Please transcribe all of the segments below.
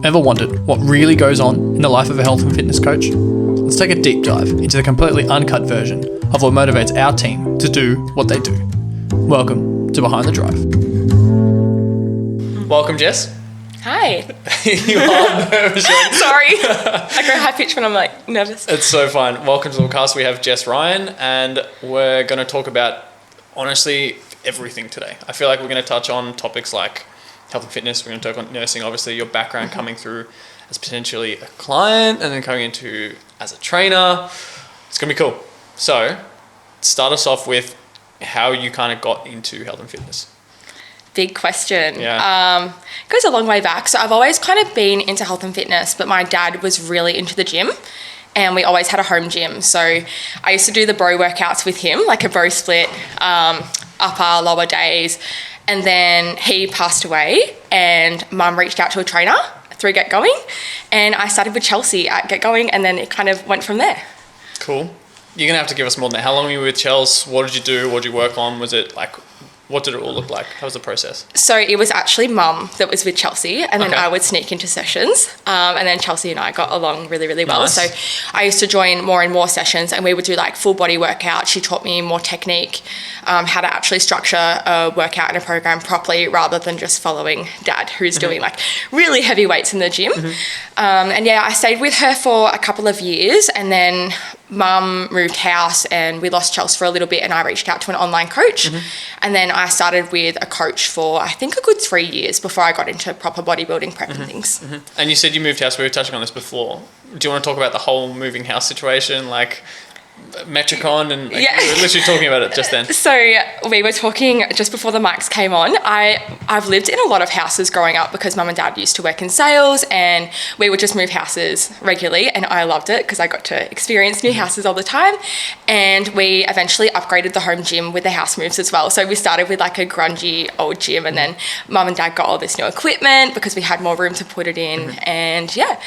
Ever wondered what really goes on in the life of a health and fitness coach? Let's take a deep dive into the completely uncut version of what motivates our team to do what they do. Welcome to Behind the Drive. Welcome, Jess. Hi. You are nervous. Sorry. I go high pitch when I'm like nervous. It's so fine. Welcome to the podcast. We have Jess Ryan and we're going to talk about, honestly, everything today. I feel like we're going to touch on topics like health and fitness. We're going to talk on nursing, obviously your background coming through as potentially a client and then coming into as a trainer. It's going to be cool. So start us off with how you kind of got into health and fitness. Big question. Yeah. Goes a long way back. So I've always kind of been into health and fitness, but my dad was really into the gym and we always had a home gym. So I used to do the bro workouts with him, like a bro split, upper, lower days. And then he passed away and mum reached out to a trainer through Get Going. And I started with Chelsea at Get Going and then it kind of went from there. Cool. You're going to have to give us more than that. How long were you with Chelsea? What did you do? What did you work on? Was it like, what did it all look like? How was the process? So it was actually mum that was with Chelsea and then Okay. I would sneak into sessions and then Chelsea and I got along really, really well. Nice. So I used to join more and more sessions and we would do like full body workouts. She taught me more technique, how to actually structure a workout and a program properly rather than just following dad who's doing like really heavy weights in the gym. And yeah, I stayed with her for a couple of years and then mum moved house and we lost Chelsea for a little bit and I reached out to an online coach and then I started with a coach for I think a good 3 years before I got into proper bodybuilding prep and things. And you said you moved house. We were touching on this before. Do you want to talk about the whole moving house situation, like Metricon and like, Yeah. we were literally talking about it just then. So we were talking just before the mics came on. I've lived in a lot of houses growing up because mum and dad used to work in sales and we would just move houses regularly and I loved it because I got to experience new houses all the time and we eventually upgraded the home gym with the house moves as well. So we started with like a grungy old gym and then mum and dad got all this new equipment because we had more room to put it in and yeah,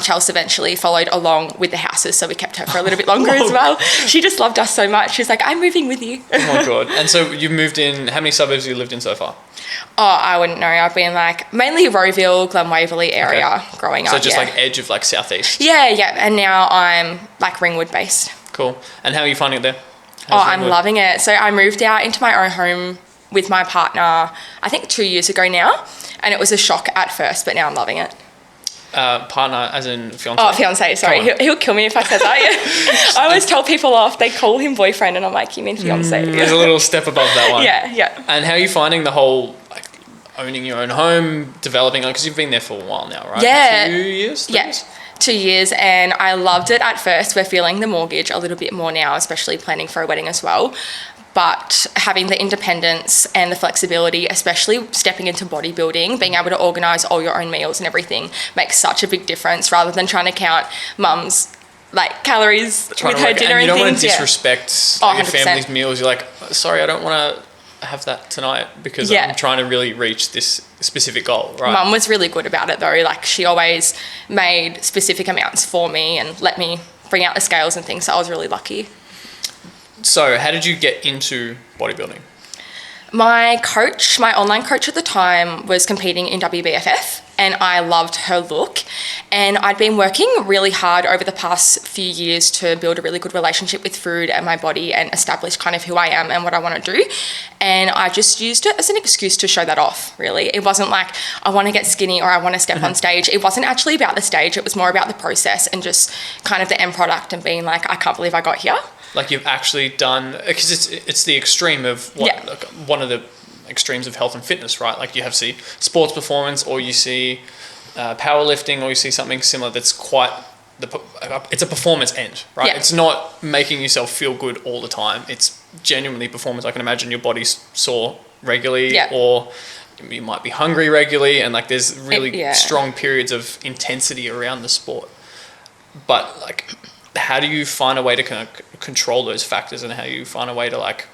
Chelsea eventually followed along with the houses so we kept her for a little bit longer as well. She just loved us so much. She's like, I'm moving with you. Oh my God. And so you've moved in, how many suburbs have you lived in so far? Oh, I wouldn't know. I've been like mainly Rowville, Glen Waverley area growing up. So just yeah. like edge of like southeast. Yeah. And now I'm like Ringwood based. Cool. And how are you finding it there? I'm loving it. So I moved out into my own home with my partner, I think 2 years ago now. And it was a shock at first, but now I'm loving it. Partner as in fiance? Oh, fiance, sorry. He'll kill me if I said that. Yeah. I always tell people off, they call him boyfriend and I'm like, you mean fiance? There's a little step above that one. Yeah. And how are you finding the whole like owning your own home, developing, because you've been there for a while now, right? Yeah. 2 years? 3 Yeah. years? 2 years and I loved it at first. We're feeling the mortgage a little bit more now, especially planning for a wedding as well. But having the independence and the flexibility, especially stepping into bodybuilding, being able to organise all your own meals and everything makes such a big difference rather than trying to count mum's like calories with her dinner and you don't want things. to disrespect Oh, your 100%. family's meals. You're like, sorry, I don't want to have that tonight because I'm trying to really reach this specific goal, right? Mum was really good about it though. Like she always made specific amounts for me and let me bring out the scales and things. So I was really lucky. So how did you get into bodybuilding? My coach, my online coach at the time was competing in WBFF and I loved her look and I'd been working really hard over the past few years to build a really good relationship with food and my body and establish kind of who I am and what I want to do, and I just used it as an excuse to show that off. Really, it wasn't like I want to get skinny or I want to step on stage. It wasn't actually about the stage, it was more about the process and just kind of the end product and being like, I can't believe I got here. Like you've actually done, because it's the extreme of like one of the extremes of health and fitness, right? Like you have see sports performance or you see powerlifting or you see something similar that's quite, it's a performance end, right? Yeah. It's not making yourself feel good all the time. It's genuinely performance. I can imagine your body's sore regularly or you might be hungry regularly and like there's really strong periods of intensity around the sport. But like, how do you find a way to kind of control those factors and how do you find a way to like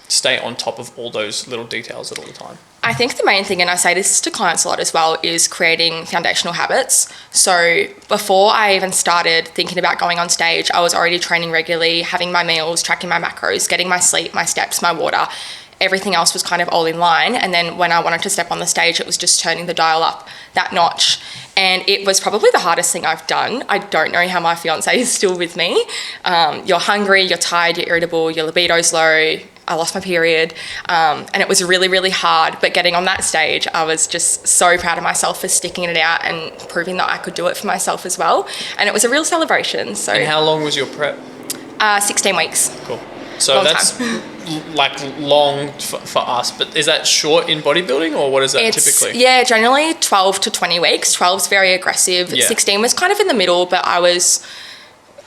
stay on top of all those little details at all the time? I think the main thing, and I say this to clients a lot as well, is creating foundational habits. So before I even started thinking about going on stage, I was already training regularly, having my meals, tracking my macros, getting my sleep, my steps, my water. Everything else was kind of all in line. And then when I wanted to step on the stage, it was just turning the dial up that notch. And it was probably the hardest thing I've done. I don't know how my fiance is still with me. You're hungry, you're tired, you're irritable, your libido's low. I lost my period, and it was really, really hard. But getting on that stage, I was just so proud of myself for sticking it out and proving that I could do it for myself as well. And it was a real celebration. So. And how long was your prep? 16 weeks. Cool. So Long that's like long for us, but is that short in bodybuilding, or what is that typically? Yeah, generally 12 to 20 weeks. 12's very aggressive. Yeah. 16 was kind of in the middle, but I was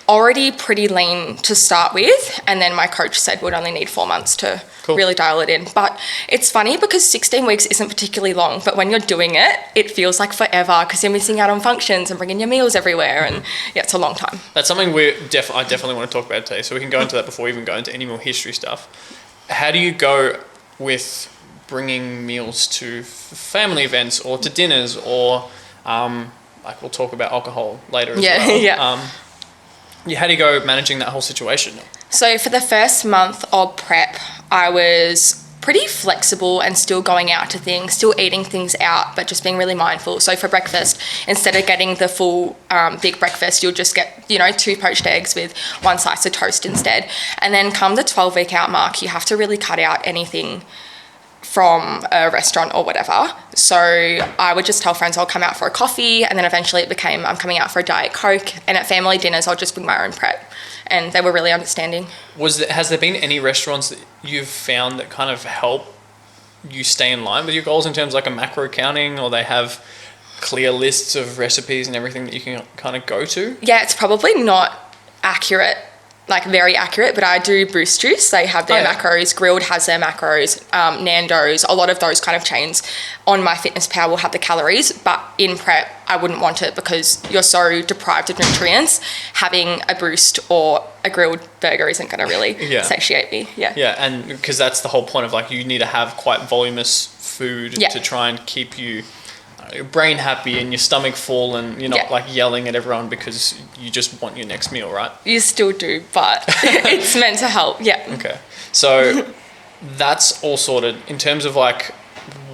already pretty lean to start with, and then my coach said we'd only need 4 months to really dial it in. But it's funny because 16 weeks isn't particularly long, but when you're doing it, it feels like forever because you're missing out on functions and bringing your meals everywhere, and yeah, it's a long time. That's something I definitely want to talk about today, so we can go into that before we even go into any more history stuff. How do you go with bringing meals to family events or to dinners, or like we'll talk about alcohol later as well. How do you go managing that whole situation? So for the first month of prep, I was pretty flexible and still going out to things, still eating things out, but just being really mindful. So for breakfast, instead of getting the full big breakfast, you'll just get, 2 poached eggs with 1 slice of toast instead. And then come the 12-week out mark, you have to really cut out anything from a restaurant or whatever. So I would just tell friends I'll come out for a coffee, and then eventually it became I'm coming out for a Diet Coke, and at family dinners I'll just bring my own prep, and they were really understanding. Has there been any restaurants that you've found that kind of help you stay in line with your goals in terms of like a macro counting, or they have clear lists of recipes and everything that you can kind of go to? Yeah, it's probably not accurate, like very accurate, but I do Boost Juice. They have their macros. Grilled has their macros. Nando's, a lot of those kind of chains on MyFitnessPal will have the calories, but in prep, I wouldn't want it because you're so deprived of nutrients. Having a Boost or a grilled burger isn't going to really satiate me. Yeah, and because that's the whole point of like you need to have quite voluminous food to try and keep your brain happy and your stomach full, and you're not like yelling at everyone because you just want your next meal, right? You still do, but it's meant to help. Okay, so that's all sorted. In terms of like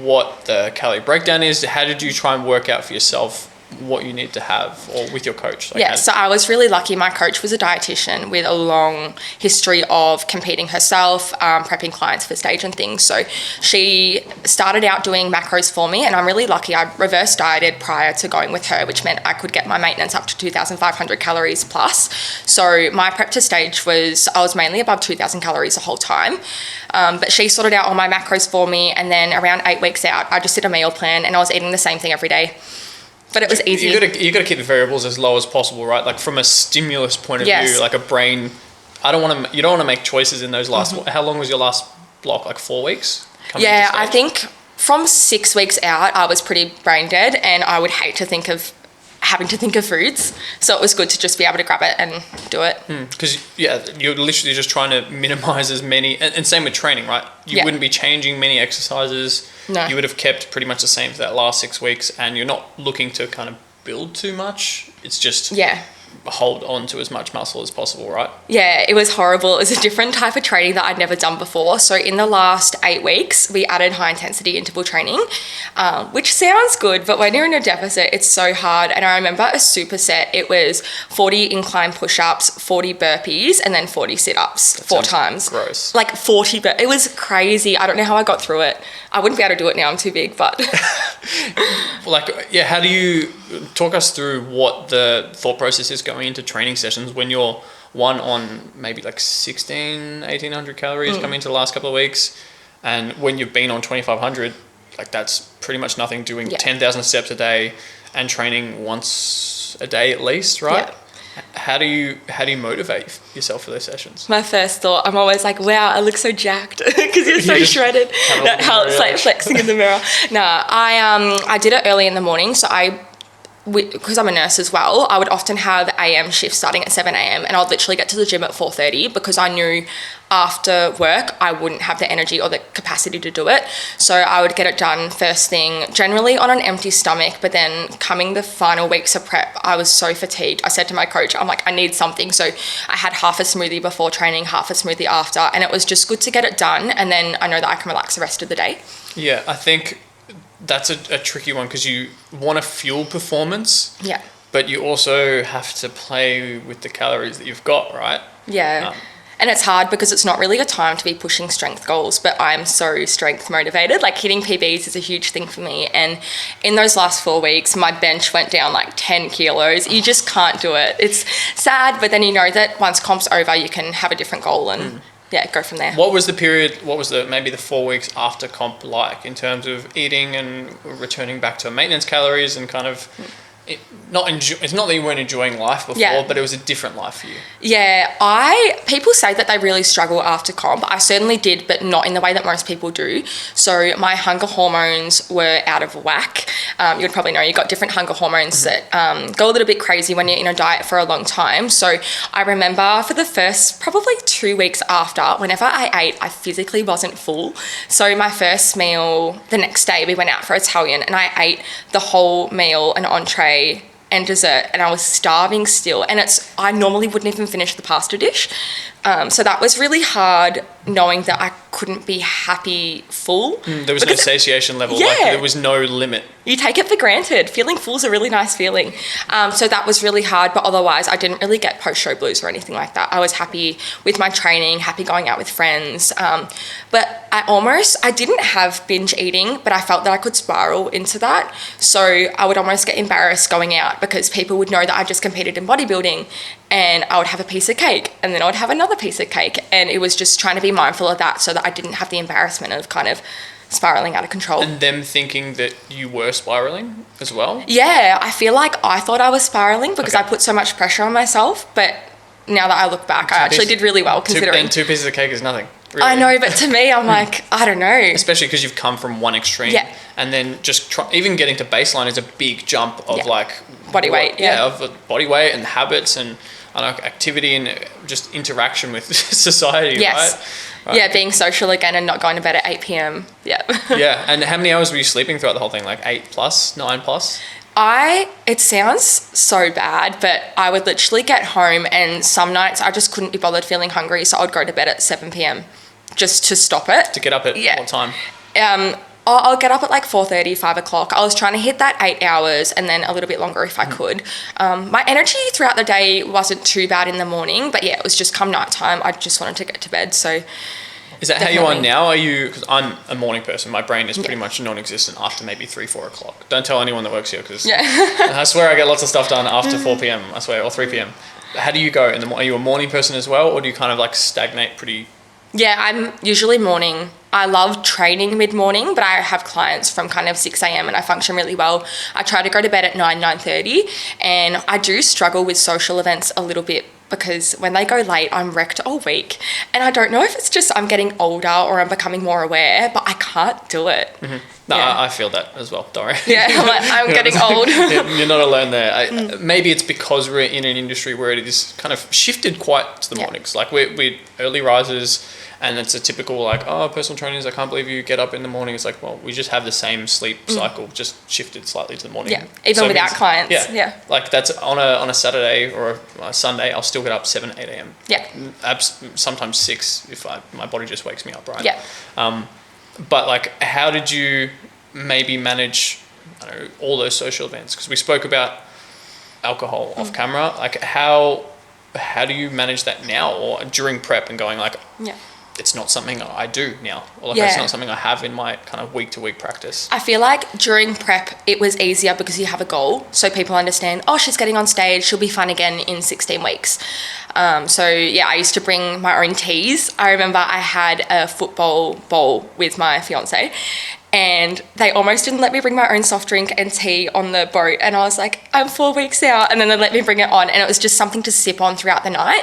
what the calorie breakdown is, how did you try and work out for yourself what you need to have, or with your coach? So I was really lucky. My coach was a dietitian with a long history of competing herself, prepping clients for stage and things. So she started out doing macros for me, and I'm really lucky. I reverse dieted prior to going with her, which meant I could get my maintenance up to 2,500 calories plus. So my prep to stage I was mainly above 2,000 calories the whole time. But she sorted out all my macros for me, and then around 8 weeks out, I just did a meal plan, and I was eating the same thing every day. But it was easy. You got to keep the variables as low as possible, right? Like from a stimulus point of view, like a brain. You don't want to make choices in those last. How long was your last block? Like 4 weeks. I think from 6 weeks out, I was pretty brain dead, and I would hate to think of having to think of foods. So it was good to just be able to grab it and do it. Because you're literally just trying to minimize as many, and same with training, right? You wouldn't be changing many exercises. No. You would have kept pretty much the same for that last 6 weeks, and you're not looking to kind of build too much. It's just hold on to as much muscle as possible, right? Yeah, it was horrible. It was a different type of training that I'd never done before. So in the last 8 weeks, we added high intensity interval training, which sounds good, but when you're in a deficit, it's so hard. And I remember a superset, it was 40 incline push-ups, 40 burpees, and then 40 sit-ups 4 times. Gross. Like 40, but it was crazy. I don't know how I got through it. I wouldn't be able to do it now, I'm too big, but... how do you talk us through what the thought process is going into training sessions when you're on maybe like 1,800 calories coming into the last couple of weeks, and when you've been on 2,500, like that's pretty much nothing, doing 10,000 steps a day and training once a day at least, right? Yeah. How do you motivate yourself for those sessions? My first thought, I'm always like, wow, I look so jacked because you're so shredded. That helps, like flexing in the mirror. I did it early in the morning. So because I'm a nurse as well, I would often have AM shifts starting at 7 a.m. and I'd literally get to the gym at 4:30 because I knew after work I wouldn't have the energy or the capacity to do it. So I would get it done first thing, generally on an empty stomach, but then coming the final weeks of prep, I was so fatigued. I said to my coach, I'm like, I need something. So I had half a smoothie before training, half a smoothie after, and it was just good to get it done, and then I know that I can relax the rest of the day. Yeah, I think that's a tricky one because you want to fuel performance. Yeah. But you also have to play with the calories that you've got, right? Yeah. And it's hard because it's not really a time to be pushing strength goals, but I'm so strength motivated. Like hitting PBs is a huge thing for me. And in those last 4 weeks, my bench went down like 10 kilos. You just can't do it. It's sad, but then you know that once comp's over, you can have a different goal and go from there. What was the period, maybe the 4 weeks after comp like in terms of eating and returning back to maintenance calories and kind of... It's not that you weren't enjoying life before, but it was a different life for you. Yeah, people say that they really struggle after comp. I certainly did, but not in the way that most people do. So my hunger hormones were out of whack. You'd probably know you've got different hunger hormones that go a little bit crazy when you're in a diet for a long time. So I remember for the first probably 2 weeks after, whenever I ate, I physically wasn't full. So my first meal, the next day we went out for Italian and I ate the whole meal, an entree and dessert, and I was starving still, and I normally wouldn't even finish the pasta dish, so that was really hard knowing that I couldn't be happy full. There was no satiation level, like there was no limit. You take it for granted. Feeling full is a really nice feeling. So that was really hard, but otherwise I didn't really get post-show blues or anything like that. I was happy with my training, happy going out with friends. But I didn't have binge eating, but I felt that I could spiral into that. So I would almost get embarrassed going out because people would know that I just competed in bodybuilding, and I would have a piece of cake and then I would have another piece of cake. And it was just trying to be mindful of that so that I didn't have the embarrassment of kind of spiraling out of control. And them thinking that you were spiraling as well? Yeah, I feel like I thought I was spiraling because I put so much pressure on myself, but now that I look back, I actually did really well considering. And 2 pieces of cake is nothing. Really. I know, but to me, I'm like, I don't know. Especially because you've come from one extreme. Yeah. And then just even getting to baseline is a big jump of like... Body weight, of body weight and habits and activity and just interaction with society, right? Yeah, being social again and not going to bed at 8 p.m. Yeah. Yeah, and how many hours were you sleeping throughout the whole thing? Like 8 plus, 9 plus? It sounds so bad, but I would literally get home and some nights I just couldn't be bothered feeling hungry, so I'd go to bed at 7 p.m. just to stop it. To get up at what time? I'll get up at like 4:30, 5 o'clock. I was trying to hit that 8 hours and then a little bit longer if I could. My energy throughout the day wasn't too bad in the morning, but yeah, it was just come nighttime, I just wanted to get to bed. So is that definitely. How you are now? Are you, because I'm a morning person, my brain is pretty much non-existent after maybe 3, 4 o'clock. Don't tell anyone that works here because I swear I get lots of stuff done after 4 p.m, I swear, or 3 p.m. How do you go in the morning? Are you a morning person as well, or do you kind of like stagnate pretty? Yeah, I'm usually morning. I love training mid-morning, but I have clients from kind of 6 a.m. and I function really well. I try to go to bed at 9:30, and I do struggle with social events a little bit because when they go late, I'm wrecked all week. And I don't know if it's just I'm getting older or I'm becoming more aware, but I can't do it. Mm-hmm. No, I feel that as well, don't worry. Yeah, I'm getting old. You're not alone there. Maybe it's because we're in an industry where it is kind of shifted quite to the mornings. Like we're early risers, and it's a typical like, oh, personal trainers, I can't believe you get up in the morning. It's like, well, we just have the same sleep cycle, just shifted slightly to the morning. Yeah, even without clients. Yeah. Like that's on a Saturday or a Sunday, I'll still get up 7, 8 a.m. Yeah. Sometimes 6 if my body just wakes me up, right? Yeah. But like, how did you maybe manage, I don't know, all those social events? Because we spoke about alcohol off camera. Like how do you manage that now or during prep and going like, it's not something I do now, or like it's not something I have in my kind of week to week practice? I feel like during prep it was easier because you have a goal, so people understand, oh, she's getting on stage, she'll be fun again in 16 weeks. So yeah, I used to bring my own teas. I remember I had a football bowl with my fiance, and they almost didn't let me bring my own soft drink and tea on the boat. And I was like, I'm 4 weeks out. And then they let me bring it on. And it was just something to sip on throughout the night.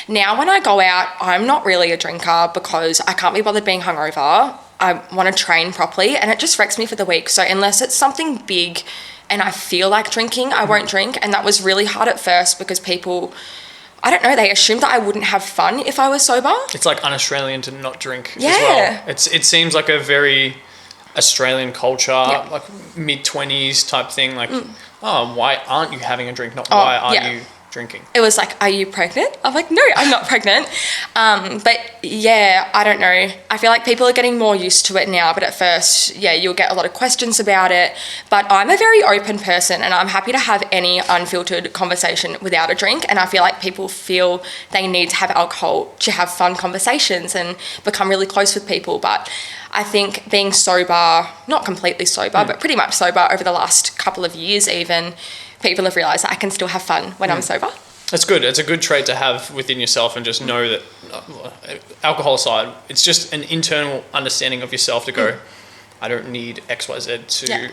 Now, when I go out, I'm not really a drinker because I can't be bothered being hungover. I want to train properly and it just wrecks me for the week. So unless it's something big and I feel like drinking, I won't drink. And that was really hard at first because people, I don't know, they assumed that I wouldn't have fun if I was sober. It's like un-Australian to not drink as well. It seems like a very Australian culture, like mid-20s type thing, like, oh, why aren't you having a drink? Not why are you drinking? It was like, are you pregnant? I'm like, no, I'm not pregnant. But yeah, I don't know. I feel like people are getting more used to it now, but at first, yeah, you'll get a lot of questions about it. But I'm a very open person and I'm happy to have any unfiltered conversation without a drink. And I feel like people feel they need to have alcohol to have fun conversations and become really close with people. But I think being sober, not completely sober, but pretty much sober over the last couple of years even, people have realised that I can still have fun when I'm sober. That's good. It's a good trait to have within yourself, and just know that alcohol aside, it's just an internal understanding of yourself to go, I don't need XYZ to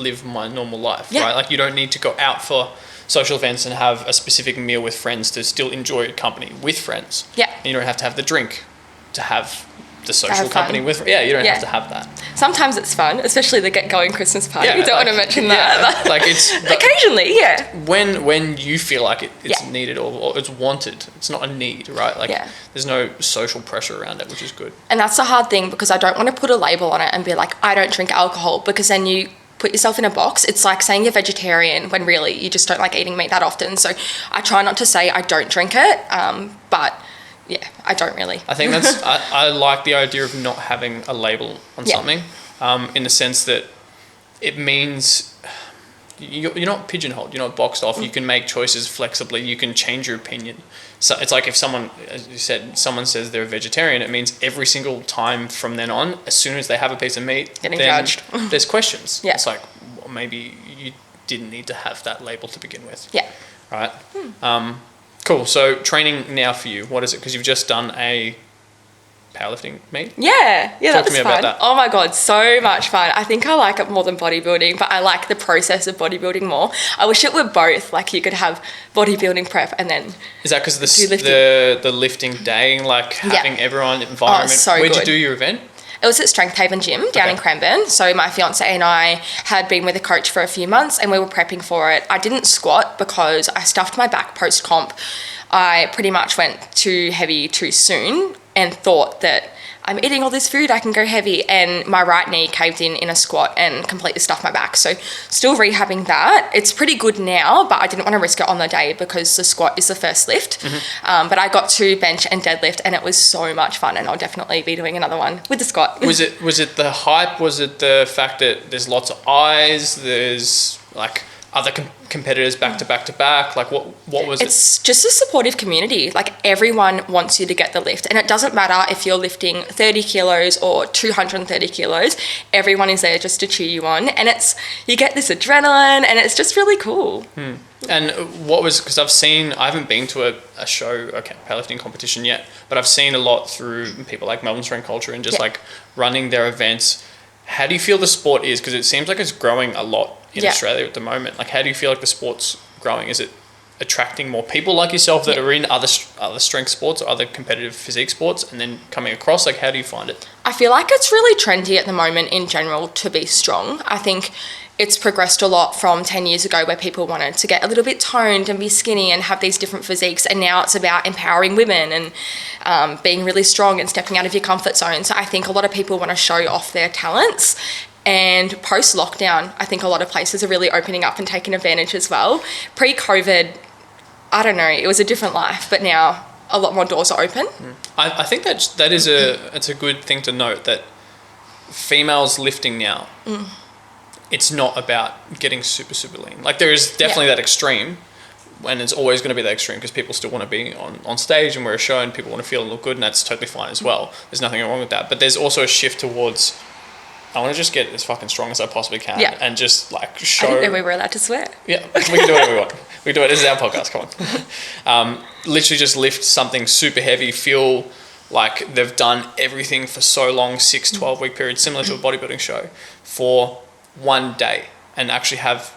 live my normal life, right? Like you don't need to go out for social events and have a specific meal with friends to still enjoy company with friends. Yeah. And you don't have to have the drink to have the social company with, you don't have to have that. Sometimes it's fun, especially the get-going Christmas party. You don't want to mention that. Like it's occasionally, when you feel like it's needed or it's wanted, it's not a need, right? Like there's no social pressure around it, which is good. And that's the hard thing, because I don't want to put a label on it and be like, I don't drink alcohol, because then you put yourself in a box. It's like saying you're vegetarian when really you just don't like eating meat that often. So I try not to say I don't drink it, but yeah, I don't really. I think that's, I like the idea of not having a label on something, in the sense that it means you're not pigeonholed, you're not boxed off. You can make choices flexibly, you can change your opinion. So it's like if someone, as you said, someone says they're a vegetarian, it means every single time from then on, as soon as they have a piece of meat, getting judged. There's questions. It's like, well, maybe you didn't need to have that label to begin with. Yeah. Right? Cool. So training now for you, what is it? Because you've just done a powerlifting meet? Yeah, Talk that was to me fun. about that. Oh my God, so much fun. I think I like it more than bodybuilding, but I like the process of bodybuilding more. I wish it were both. Like you could have bodybuilding prep and then is that because the lifting day, like having everyone environment? So Where'd you do your event? It was at Strength Haven Gym down in Cranbourne. So my fiance and I had been with a coach for a few months and we were prepping for it. I didn't squat because I stuffed my back post-comp. I pretty much went too heavy too soon and thought that I'm eating all this food, I can go heavy, and my right knee caved in a squat and completely stuffed my back. So still rehabbing that. It's pretty good now, but I didn't want to risk it on the day because the squat is the first lift. But I got to bench and deadlift and it was so much fun, and I'll definitely be doing another one with the squat. Was it the hype? Was it the fact that there's lots of eyes, there's like other competitors back to back? Like what was it? It's just a supportive community. Like everyone wants you to get the lift, and it doesn't matter if you're lifting 30 kilos or 230 kilos, everyone is there just to cheer you on, and you get this adrenaline and it's just really cool. And what was, because I haven't been to a show, powerlifting competition yet, but I've seen a lot through people like Melbourne Strength Culture and just like running their events. How do you feel the sport is? Because it seems like it's growing a lot in Australia at the moment. Like, how do you feel like the sport's growing? Is it attracting more people like yourself that are in other strength sports or other competitive physique sports and then coming across? Like, how do you find it? I feel like it's really trendy at the moment in general to be strong. I think it's progressed a lot from 10 years ago where people wanted to get a little bit toned and be skinny and have these different physiques, and now it's about empowering women and being really strong and stepping out of your comfort zone. So I think a lot of people want to show off their talents. And post-lockdown, I think a lot of places are really opening up and taking advantage as well. Pre-COVID, I don't know, it was a different life, but now a lot more doors are open. I think that is it's a good thing to note, that females lifting now, it's not about getting super, super lean. Like there is definitely that extreme, and it's always going to be that extreme because people still want to be on stage and wear a show and people want to feel and look good, and that's totally fine as well. There's nothing wrong with that. But there's also a shift towards, I want to just get as fucking strong as I possibly can and just like show. I didn't know we were allowed to swear. Yeah, we can do whatever we want. We can do it. This is our podcast. Come on. Literally just lift something super heavy, feel like they've done everything for so long, 6-12 week period, similar to a bodybuilding show, for one day, and actually have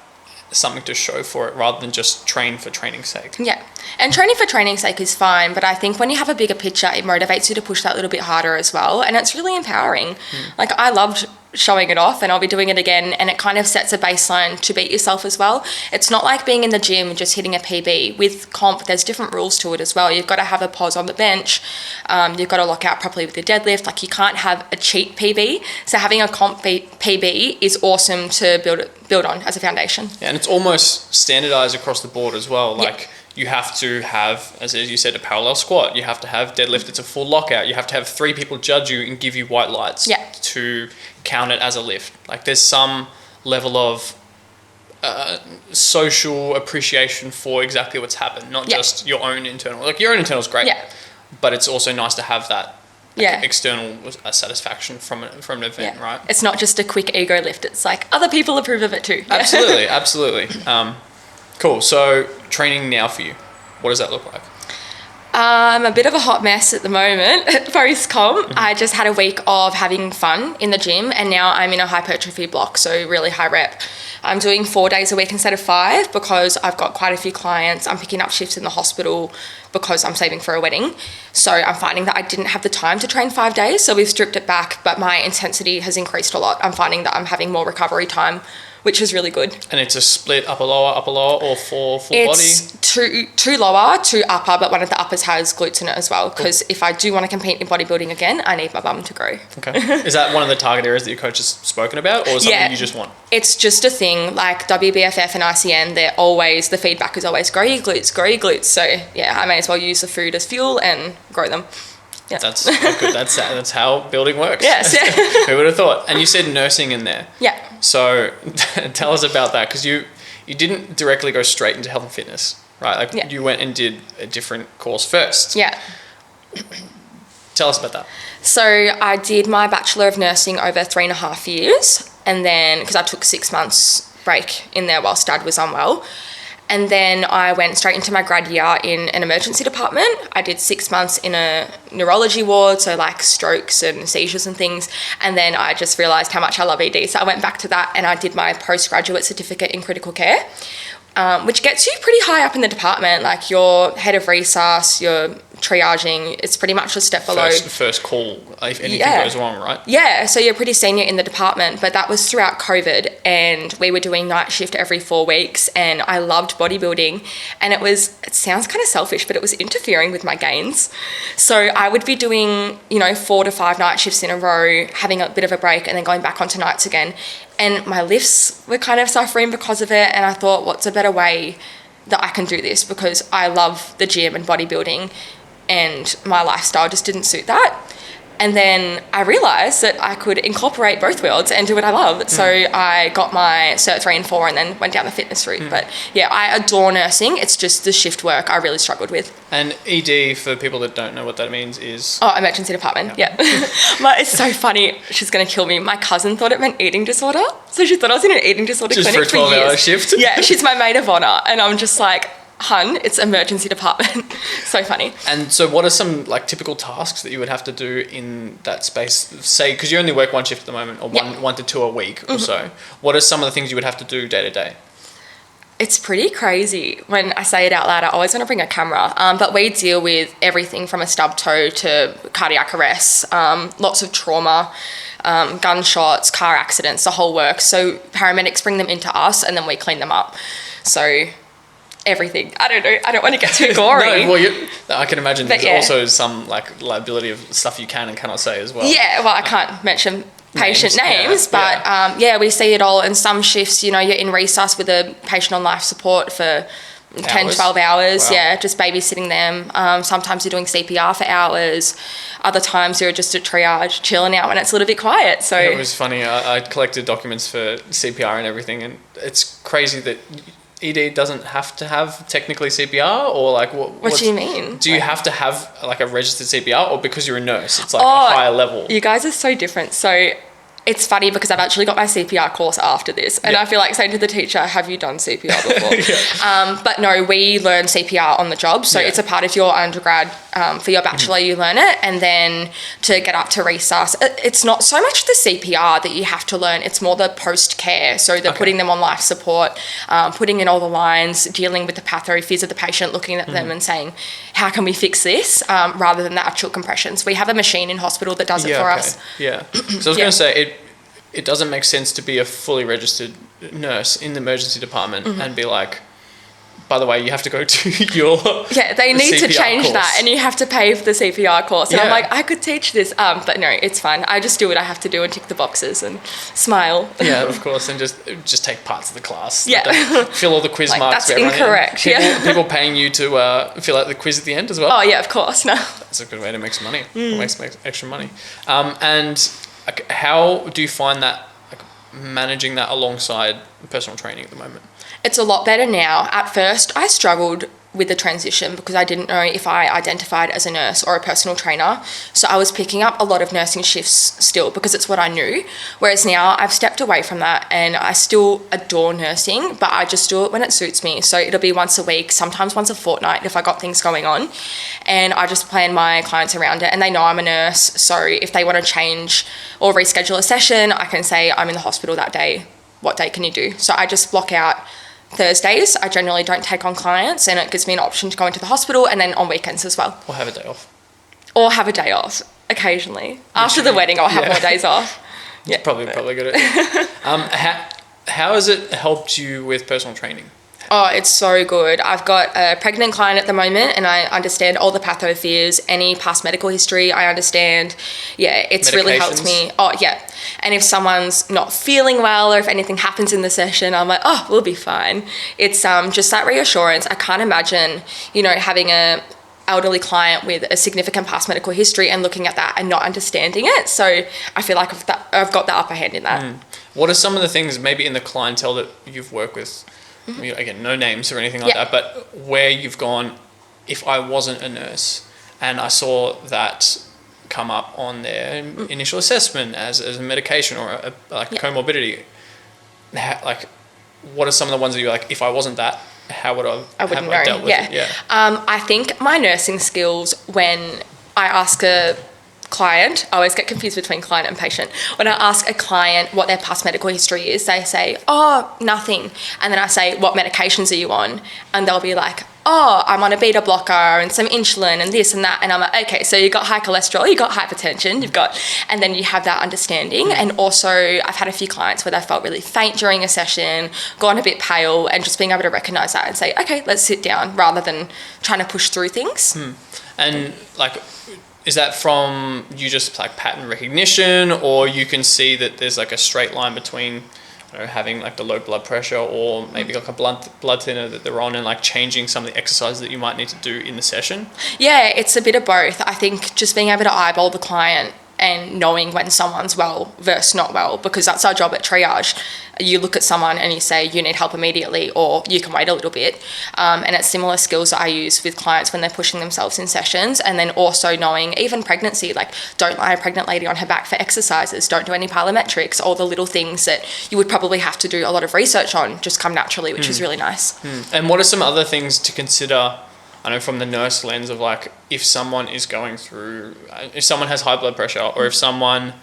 something to show for it rather than just train for training's sake. Yeah, and training for training's sake is fine, but I think when you have a bigger picture, it motivates you to push that little bit harder as well, and it's really empowering. Like I loved showing it off, and I'll be doing it again, and it kind of sets a baseline to beat yourself as well. It's not like being in the gym and just hitting a PB. With comp, there's different rules to it as well. You've got to have a pause on the bench, you've got to lock out properly with your deadlift. Like, you can't have a cheat PB. So having a comp PB is awesome to build on as a foundation. Yeah, and it's almost standardized across the board as well. Like, you have to have, as you said, a parallel squat. You have to have deadlift. It's a full lockout. You have to have 3 people judge you and give you white lights to count it as a lift. Like, there's some level of social appreciation for exactly what's happened, not just your own internal. Like, your own internal is great, but it's also nice to have that external satisfaction from an event, right? It's not just a quick ego lift. It's like other people approve of it too. Absolutely. Cool. So, training now for you, what does that look like? I'm a bit of a hot mess at the moment post-comp. I just had a week of having fun in the gym, and now I'm in a hypertrophy block, so really high rep. I'm doing 4 days a week instead of 5 because I've got quite a few clients. I'm picking up shifts in the hospital because I'm saving for a wedding. So I'm finding that I didn't have the time to train 5 days, so we've stripped it back, but my intensity has increased a lot. I'm finding that I'm having more recovery time, which is really good. And it's a split upper lower, or full body? It's two lower, 2 upper, but one of the uppers has glutes in it as well, because if I do want to compete in bodybuilding again, I need my bum to grow. Okay. Is that one of the target areas that your coach has spoken about, or is it something you just want? It's just a thing. Like WBFF and ICN, the feedback is always grow your glutes. So yeah, I may as well use the food as fuel and grow them. Yeah. That's good. That's how building works. Yes. Who would have thought? And you said nursing in there. Yeah. So tell us about that, because you didn't directly go straight into health and fitness, right? Like you went and did a different course first. Yeah. Tell us about that. So I did my Bachelor of Nursing over 3.5 years, and then because I took 6 months break in there whilst Dad was unwell. And then I went straight into my grad year in an emergency department. I did 6 months in a neurology ward, so like strokes and seizures and things. And then I just realised how much I love ED. So I went back to that and I did my postgraduate certificate in critical care, which gets you pretty high up in the department. Like, you're head of resus, you're triaging. It's pretty much a step below. First call if anything goes wrong, right? Yeah, so you're pretty senior in the department, but that was throughout COVID, and we were doing night shift every 4 weeks, and I loved bodybuilding, and it sounds kind of selfish, but it was interfering with my gains. So I would be doing, 4 to 5 night shifts in a row, having a bit of a break, and then going back onto nights again. And my lifts were kind of suffering because of it, and I thought, what's a better way that I can do this? Because I love the gym and bodybuilding, and my lifestyle just didn't suit that. And then I realised that I could incorporate both worlds and do what I love. So I got my Cert 3 and 4 and then went down the fitness route. But yeah, I adore nursing. It's just the shift work I really struggled with. And ED, for people that don't know what that means, is... Oh, emergency department, yeah. It's so funny. She's going to kill me. My cousin thought it meant eating disorder. So she thought I was in an eating disorder clinic for years. Just for a 12-hour shift? Yeah, she's my maid of honour. And I'm just like... Hun, it's emergency department. So funny. And so what are some typical tasks that you would have to do in that space? Say, because you only work 1 shift at the moment, or one to 2 a week or so. What are some of the things you would have to do day to day? It's pretty crazy. When I say it out loud, I always want to bring a camera. But we deal with everything from a stub toe to cardiac arrests, lots of trauma, gunshots, car accidents, the whole works. So paramedics bring them into us and then we clean them up. So... everything. I don't know. I don't want to get too gory. I can imagine there's also some liability of stuff you can and cannot say as well. Yeah, well, I can't mention patient names, but we see it all. In some shifts, you're in resus with a patient on life support for 10, 12 hours. Wow. Yeah, just babysitting them. Sometimes you're doing CPR for hours. Other times you're just at triage, chilling out when it's a little bit quiet. So it was funny. I collected documents for CPR and everything, and it's crazy that ED doesn't have to have technically CPR, or what do you mean? Do you have to have a registered CPR, or because you're a nurse, it's a higher level? You guys are so different. So it's funny because I've actually got my CPR course after this, and I feel like saying to the teacher, have you done CPR before? But no, we learn CPR on the job. So it's a part of your undergrad. For your bachelor, you learn it, and then to get up to resus, it's not so much the CPR that you have to learn, it's more the post-care. So the putting them on life support, putting in all the lines, dealing with the pathophys of the patient, looking at them and saying, how can we fix this, rather than the actual compressions. We have a machine in hospital that does it for us. Yeah. So I was going to say, it doesn't make sense to be a fully registered nurse in the emergency department and be like, by the way, you have to go to your they need to CPR change course. that, and you have to pay for the CPR course. And Yeah. I'm like, I could teach this, but no, it's fine. I just do what I have to do and tick the boxes and smile. Yeah, of course, and just take parts of the class. Yeah. Don't fill all the quiz Like, marks. that's for everyone. incorrect, yeah. People paying you to fill out the quiz at the end as well. Oh yeah, of course. No. That's a good way to make some money. Make extra money. And like, how do you find that, like, managing that alongside personal training at the moment? It's a lot better now. At first, I struggled with the transition because I didn't know if I identified as a nurse or a personal trainer. So I was picking up a lot of nursing shifts still because it's what I knew. Whereas now I've stepped away from that, and I still adore nursing, but I just do it when it suits me. So it'll be once a week, sometimes once a fortnight if I got things going on. And I just plan my clients around it, and they know I'm a nurse. So if they want to change or reschedule a session, I can say I'm in the hospital that day. What day can you do? So I just block out Thursdays. I generally don't take on clients, and it gives me an option to go into the hospital, and then on weekends as well. Or have a day off. Or have a day off occasionally. After the wedding, I'll have more days off. Yeah. Probably good at it. How has it helped you with personal training? Oh, it's so good. I've got a pregnant client at the moment, and I understand all the patho fears, any past medical history, I understand. Yeah, it's really helped me. Oh, yeah. And if someone's not feeling well, or if anything happens in the session, I'm like, oh, we'll be fine. It's just that reassurance. I can't imagine, having a elderly client with a significant past medical history and looking at that and not understanding it. So I feel like I've got the upper hand in that. What are some of the things maybe in the clientele that you've worked with? Again, no names or anything like that, but where you've gone, if I wasn't a nurse and I saw that come up on their initial assessment as a medication or a comorbidity, what are some of the ones that you're like, if I wasn't that, how would I have dealt with it? Yeah. I think my nursing skills, when I ask a client, I always get confused between client and patient. When I ask a client what their past medical history is, they say, oh, nothing. And then I say, what medications are you on? And they'll be like, oh, I'm on a beta blocker and some insulin and this and that. And I'm like, okay, so you've got high cholesterol, you've got hypertension, and then you have that understanding. And also I've had a few clients where they felt really faint during a session, gone a bit pale, and just being able to recognize that and say, okay, let's sit down, rather than trying to push through things. And is that from you just like pattern recognition, or you can see that there's like a straight line between having like the low blood pressure or maybe like a blood thinner that they're on, and like changing some of the exercises that you might need to do in the session? Yeah, it's a bit of both. I think just being able to eyeball the client and knowing when someone's well versus not well, because that's our job at triage. You look at someone and you say, you need help immediately, or you can wait a little bit. And it's similar skills that I use with clients when they're pushing themselves in sessions. And then also knowing even pregnancy, like don't lie a pregnant lady on her back for exercises, don't do any plyometrics, all the little things that you would probably have to do a lot of research on just come naturally, which is really nice. And what are some other things to consider, I know from the nurse lens of like, if someone is going through, if someone has high blood pressure, or if someone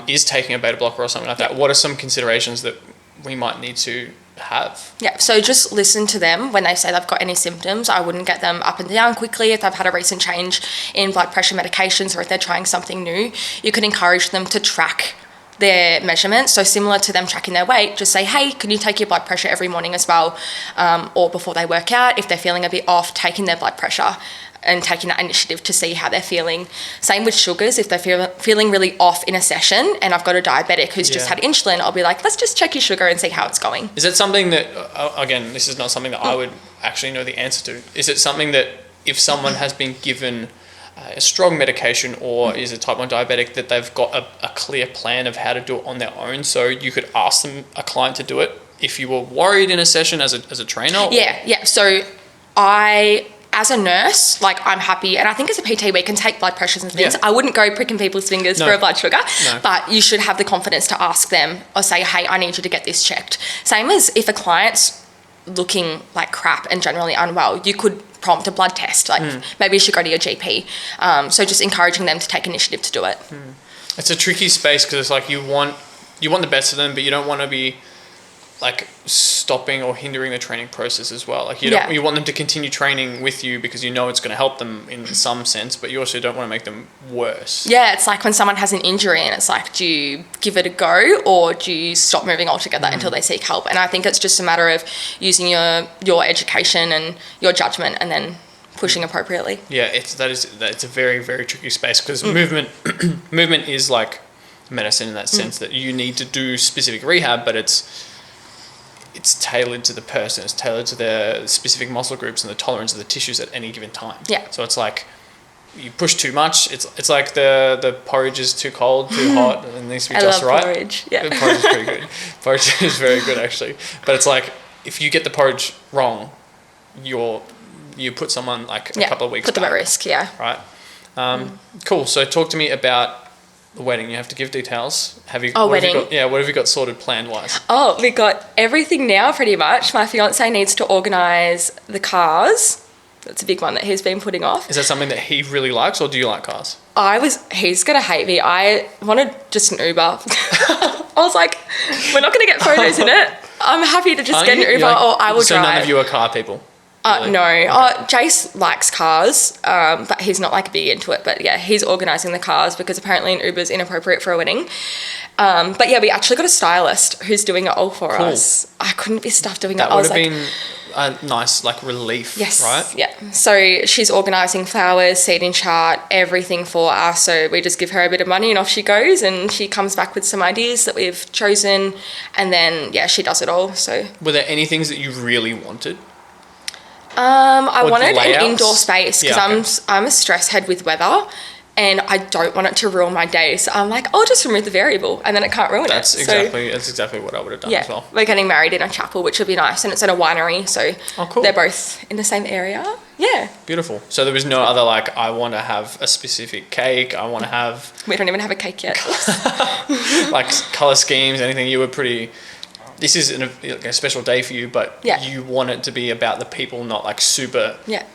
is taking a beta blocker or something like that, what are some considerations that we might need to have? Yeah, so just listen to them when they say they've got any symptoms. I wouldn't get them up and down quickly if they've had a recent change in blood pressure medications, or if they're trying something new. You can encourage them to track their measurements. So similar to them tracking their weight, just say, hey, can you take your blood pressure every morning as well, or before they work out? If they're feeling a bit off, taking their blood pressure and taking that initiative to see how they're feeling. Same with sugars. If they're feeling really off in a session and I've got a diabetic who's just had insulin, I'll be like, let's just check your sugar and see how it's going. Is it something that, again, this is not something that I would actually know the answer to. Is it something that if someone has been given a strong medication or is a type 1 diabetic, that they've got a clear plan of how to do it on their own, so you could ask them, a client, to do it if you were worried in a session as a trainer? Or? Yeah. So as a nurse, like I'm happy, and I think as a PT we can take blood pressures and things. I wouldn't go pricking people's fingers for a blood sugar, but you should have the confidence to ask them or say, hey, I need you to get this checked. Same as if a client's looking like crap and generally unwell, you could prompt a blood test, like maybe you should go to your GP. So just encouraging them to take initiative to do it. It's a tricky space because it's like you want the best of them, but you don't want to be like stopping or hindering the training process as well. Like you want them to continue training with you because you know it's going to help them in some sense, but you also don't want to make them worse. Yeah, it's like when someone has an injury and it's like, do you give it a go or do you stop moving altogether until they seek help? And I think it's just a matter of using your education and your judgment and then pushing appropriately. Yeah, it's a very, very tricky space because movement is like medicine in that sense that you need to do specific rehab, but it's tailored to the person. It's tailored to their specific muscle groups and the tolerance of the tissues at any given time. Yeah. So it's like you push too much. It's like the porridge is too cold, too hot, and it needs to be just right. Porridge. Yeah. The porridge is pretty good. Porridge is very good actually. But it's like if you get the porridge wrong, you put someone like a couple of weeks put them back, at risk. Yeah. Right. Cool. So talk to me about the wedding. You have to give details. Wedding. What have you got sorted plan wise? Oh, we got everything now pretty much. My fiance needs to organise the cars. That's a big one that he's been putting off. Is that something that he really likes, or do you like cars? He's going to hate me. I wanted just an Uber. I was like, we're not going to get photos in it. I'm happy to just get an Uber or I will drive. So none of you are car people? Really? No. Okay. Jace likes cars, but he's not like big into it. But yeah, he's organising the cars because apparently an Uber's inappropriate for a wedding. But yeah, we actually got a stylist who's doing it all for us. I couldn't be stuffed doing it. That would have been a nice relief, yes, right? Yeah. So she's organising flowers, seating chart, everything for us. So we just give her a bit of money and off she goes, and she comes back with some ideas that we've chosen, and then she does it all. So were there any things that you really wanted? I wanted an indoor space because I'm a stress head with weather and I don't want it to ruin my day. So I'm like, I'll just remove the variable and then it can't ruin it. That's exactly what I would have done as well. We're getting married in a chapel, which would be nice, and it's at a winery, so they're both in the same area. Yeah. Beautiful. So there was no other I want to have a specific cake. I want to have. We don't even have a cake yet. Color schemes, anything. You were pretty. This is a special day for you, but you want it to be about the people, not super. Yeah.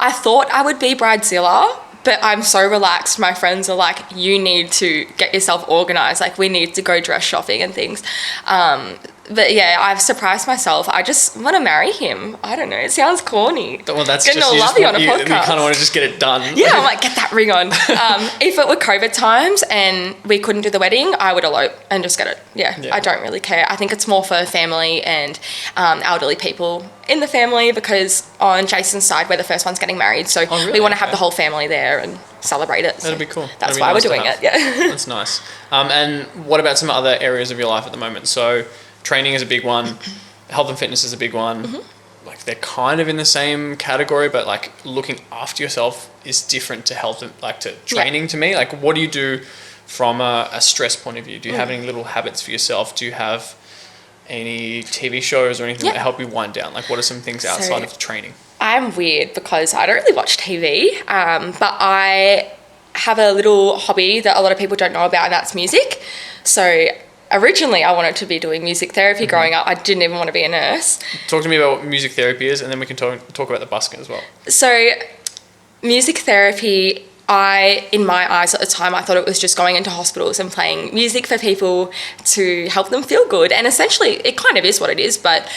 I thought I would be bridezilla, but I'm so relaxed. My friends are like, you need to get yourself organised. We need to go dress shopping and things. But yeah, I've surprised myself. I just want to marry him. I don't know. It sounds corny. Well, that's getting all lovey on a podcast. You kind of want to just get it done. Yeah, I'm like, get that ring on. If it were COVID times and we couldn't do the wedding, I would elope and just get it. Yeah, I don't really care. I think it's more for family and elderly people in the family because on Jason's side, we're the first ones getting married. So we want to have the whole family there and celebrate it. So that'd be cool. That's why we're doing it. Yeah. That's nice. And what about some other areas of your life at the moment? So training is a big one. Health and fitness is a big one. Mm-hmm. They're kind of in the same category, but looking after yourself is different to health and to training to me. What do you do from a stress point of view? Do you have any little habits for yourself? Do you have any TV shows or anything that help you wind down? What are some things outside of training? I'm weird because I don't really watch TV, but I have a little hobby that a lot of people don't know about, and that's music. So originally, I wanted to be doing music therapy growing up. I didn't even want to be a nurse. Talk to me about what music therapy is, and then we can talk about the busking as well. So music therapy, in my eyes at the time, I thought it was just going into hospitals and playing music for people to help them feel good. And essentially, it kind of is what it is, but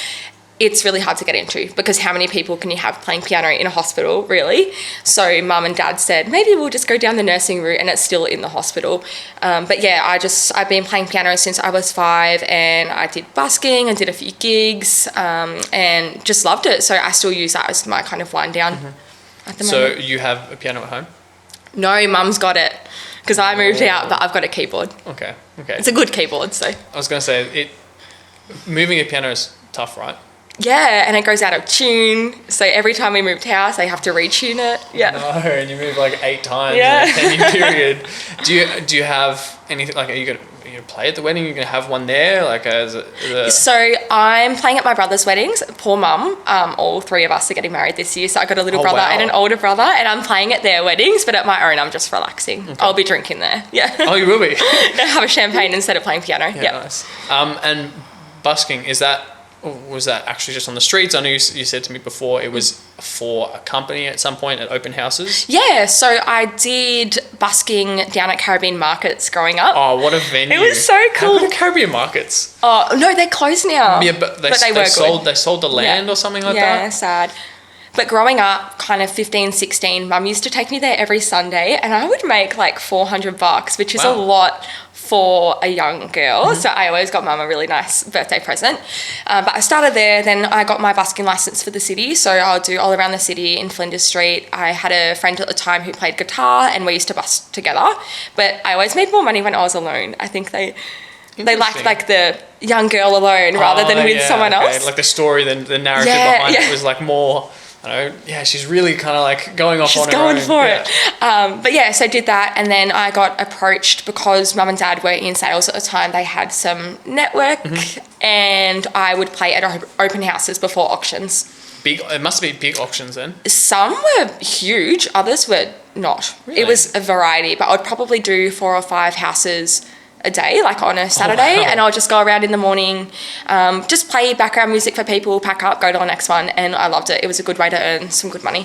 it's really hard to get into because how many people can you have playing piano in a hospital, really? So mum and dad said, maybe we'll just go down the nursing route, and it's still in the hospital. But yeah, I've been playing piano since I was 5, and I did busking and did a few gigs and just loved it. So I still use that as my kind of wind down at the moment. So you have a piano at home? No, mum's got it because I moved out, but I've got a keyboard. Okay. It's a good keyboard, so. I was going to say, moving a piano is tough, right? Yeah, and it goes out of tune. So every time we moved house, I have to retune it. Yeah. No, and you move 8 times in a 10-year period. Do you have anything are you gonna play at the wedding? Are you gonna have one there? So I'm playing at my brother's weddings. Poor mum. All 3 of us are getting married this year. So I got a little brother and an older brother, and I'm playing at their weddings. But at my own, I'm just relaxing. Okay. I'll be drinking there. Yeah. Oh, you will be. Have a champagne instead of playing piano. Yeah. Nice. And busking, is that was that actually just on the streets? I know you said to me before it was for a company at some point at open houses. Yeah, so I did busking down at Caribbean markets growing up. Oh, what a venue. It was so cool. How good are Caribbean markets? Oh, no, they're closed now. Yeah, but they sold the land or something like that? Yeah, sad. But growing up, kind of 15, 16, Mum used to take me there every Sunday and I would make like $400, which is a lot for a young girl. So I always got Mum a really nice birthday present. But I started there, then I got my busking license for the city. So I'll do all around the city in Flinders Street. I had a friend at the time who played guitar and we used to busk together. But I always made more money when I was alone. I think they liked like the young girl alone rather than with someone else. Like the story, the narrative behind it was like more... I know, she's really kind of like going off on her own. She's going for it. But yeah, so I did that and then I got approached because Mum and Dad were in sales at the time. They had some network and I would play at open houses before auctions. It must be big auctions then. Some were huge, others were not. Really? It was a variety, but I'd probably do 4 or 5 houses a day, like on a Saturday, and I'll just go around in the morning, just play background music for people, pack up, go to the next one, and I loved it. It was a good way to earn some good money.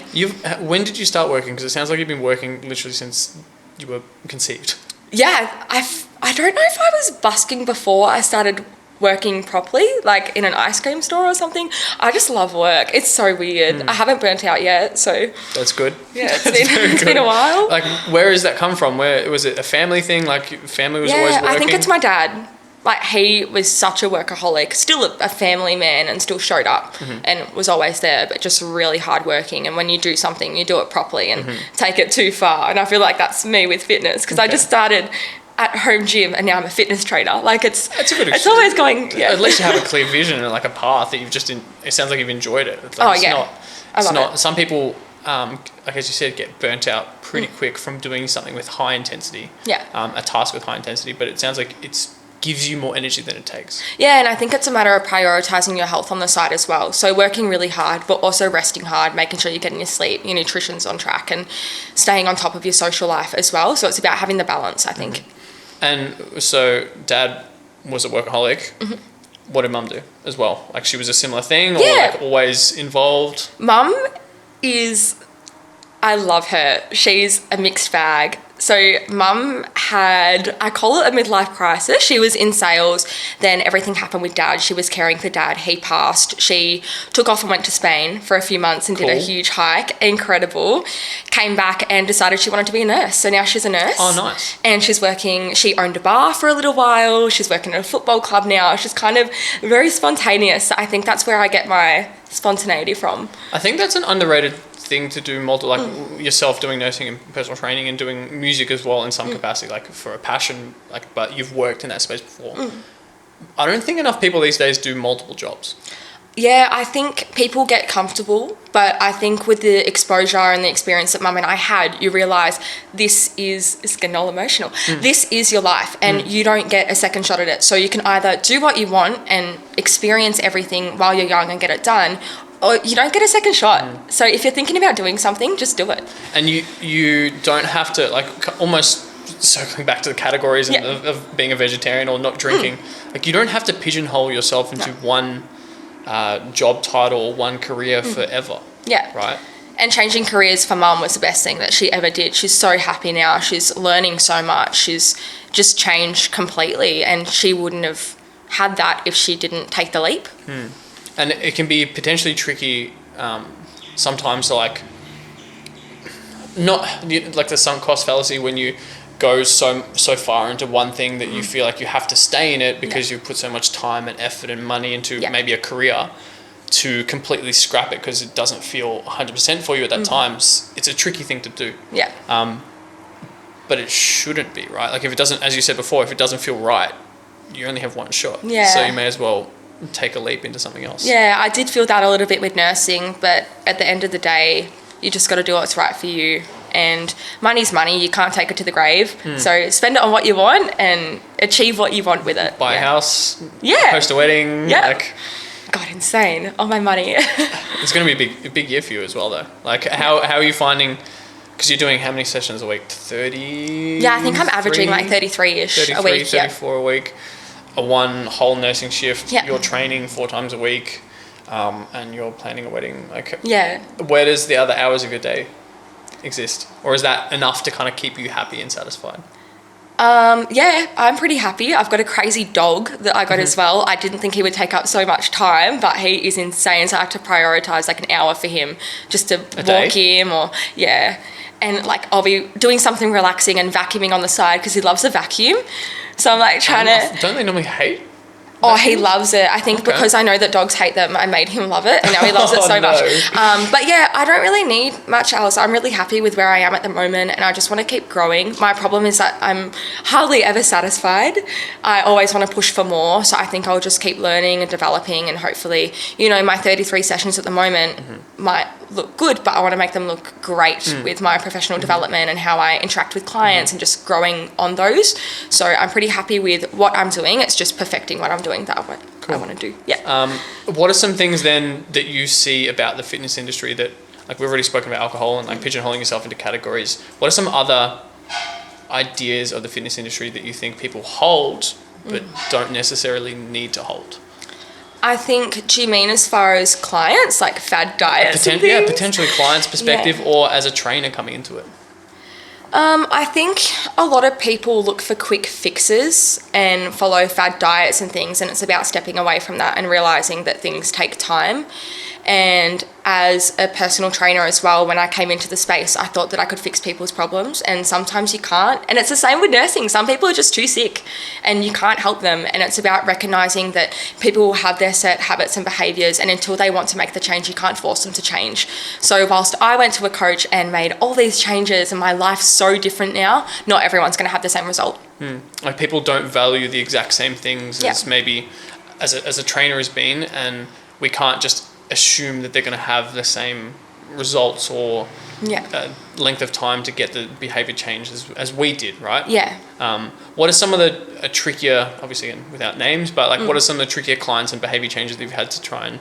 When did you start working? Because it sounds like you've been working literally since you were conceived. Yeah, I don't know if I was busking before I started working properly, like in an ice cream store or something. I just love work. It's so weird. I haven't burnt out yet, so... That's good. Yeah, it's been a while. Like, where has that come from? Where was it a family thing? Like, family was always working? I think it's my dad. Like, he was such a workaholic, still a family man and still showed up and was always there, but just really hardworking. And when you do something, you do it properly and take it too far. And I feel like that's me with fitness because I just started at home gym and now I'm a fitness trainer. Like it's a good it's always going. At least you have a clear vision and like a path that you've just. It sounds like you've enjoyed it. Like, I love it. Some people, like as you said, get burnt out pretty quick from doing something with high intensity. Yeah. A task with high intensity, but it sounds like it's gives you more energy than it takes. Yeah, and I think it's a matter of prioritizing your health on the side as well. So working really hard, but also resting hard, making sure you're getting your sleep, your nutrition's on track, and staying on top of your social life as well. So it's about having the balance, I think. And so Dad was a workaholic. What did Mum do as well? Like she was a similar thing, or like always involved? Mum is, I love her. She's a mixed bag. So Mum had, I call it a midlife crisis. She was in sales, then everything happened with Dad. She was caring for Dad. He passed. She took off and went to Spain for a few months and did a huge hike. Incredible. Came back and decided she wanted to be a nurse. So now she's a nurse. Oh, nice. And she's working, she owned a bar for a little while. She's working at a football club now. She's kind of very spontaneous. I think that's where I get my spontaneity from. I think that's an underrated thing to do, yourself doing nursing and personal training and doing music as well in some capacity, like for a passion, like, but you've worked in that space before. I don't think enough people these days do multiple jobs. Yeah, I think people get comfortable, but I think with the exposure and the experience that Mum and I had, you realise it's getting all emotional. This is your life and you don't get a second shot at it. So you can either do what you want and experience everything while you're young and get it done, or you don't get a second shot. So if you're thinking about doing something, just do it. And you don't have to, like, almost circling back to the categories of being a vegetarian or not drinking, like you don't have to pigeonhole yourself into one job title, one career forever. Yeah. Right? And changing careers for Mum was the best thing that she ever did. She's so happy now. She's learning so much. She's just changed completely and she wouldn't have had that if she didn't take the leap. And it can be potentially tricky sometimes to like the sunk cost fallacy when you go so far into one thing that you feel like you have to stay in it because you've put so much time and effort and money into maybe a career, to completely scrap it because it doesn't feel 100% for you at that time. It's a tricky thing to do. But it shouldn't be, right? Like if it doesn't, as you said before, if it doesn't feel right, you only have one shot. So you may as well take a leap into something else. Yeah, I did feel that a little bit with nursing, but at the end of the day, you just got to do what's right for you. And money's money, you can't take it to the grave. So spend it on what you want and achieve what you want with it. Buy a house, host a wedding. God, insane. All my money. It's going to be a big year for you as well, though. Like, how are you finding, because you're doing how many sessions a week? 30? Yeah, I think I'm averaging like 33-ish a week. 34 a week. a one whole nursing shift, Yeah. you're training 4 times a week, and you're planning a wedding. Like, Yeah. where does the other hours of your day exist? Or is that enough to kind of keep you happy and satisfied? Yeah, I'm pretty happy. I've got a crazy dog that I got as well. I didn't think he would take up so much time, but he is insane. So I have to prioritize like an hour for him just to walk him and like I'll be doing something relaxing and vacuuming on the side because he loves a vacuum. So I'm like trying to... Don't they normally hate? Oh, he loves it. I think because I know that dogs hate them, I made him love it, and now he loves it so much. But yeah, I don't really need much else. I'm really happy with where I am at the moment, and I just want to keep growing. My problem is that I'm hardly ever satisfied. I always want to push for more, so I think I'll just keep learning and developing, and hopefully, my 33 sessions at the moment might look good, but I want to make them look great with my professional development and how I interact with clients and just growing on those. So I'm pretty happy with what I'm doing. It's just perfecting what I'm doing that I want to do. Yeah. What are some things then that you see about the fitness industry that, like we've already spoken about alcohol and like pigeonholing yourself into categories. What are some other ideas of the fitness industry that you think people hold but don't necessarily need to hold? I think, do you mean as far as clients, like fad diets and things? Yeah, potentially clients' perspective or as a trainer coming into it. I think a lot of people look for quick fixes and follow fad diets and things, and it's about stepping away from that and realising that things take time. And as a personal trainer as well, when I came into the space, I thought that I could fix people's problems, and sometimes you can't. And it's the same with nursing. Some people are just too sick and you can't help them. And it's about recognising that people will have their set habits and behaviours, and until they want to make the change, you can't force them to change. So whilst I went to a coach and made all these changes and my life's so different now, not everyone's going to have the same result. Like people don't value the exact same things as maybe as a trainer has been, and we can't just assume that they're going to have the same results or length of time to get the behavior change as we did, right? Yeah. What are some of the trickier, obviously again, without names, but like what are some of the trickier clients and behavior changes that you've had to try and